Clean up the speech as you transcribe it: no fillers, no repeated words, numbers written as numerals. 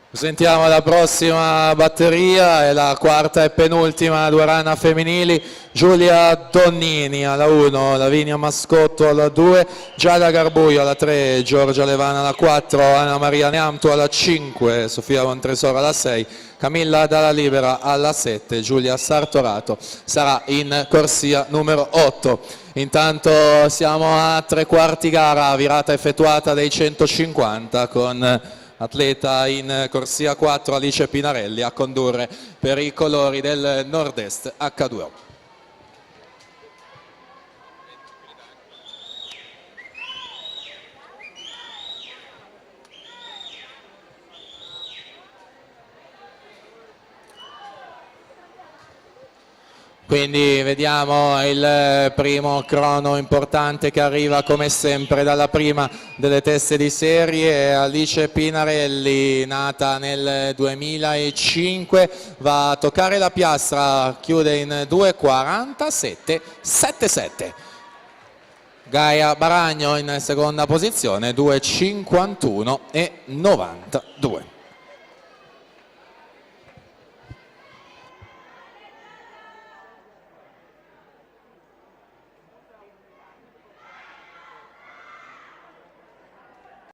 Sentiamo la prossima batteria, è la quarta e penultima, due run femminili. Giulia Donnini alla 1, Lavinia Mascotto alla 2, Giada Garbuio alla 3, Giorgia Levana alla 4, Anna Maria Neamtu alla 5, Sofia Montresor alla 6, Camilla Dalla Libera alla 7, Giulia Sartorato sarà in corsia numero 8. Intanto siamo a tre quarti gara, virata effettuata dei 150 con atleta in corsia 4 Alice Pinarelli a condurre per i colori del Nord-Est H2O. Quindi vediamo il primo crono importante che arriva come sempre dalla prima delle teste di serie. Alice Pinarelli, nata nel 2005, va a toccare la piastra, chiude in 2:47,77. Gaia Baragno in seconda posizione, 2:51,92.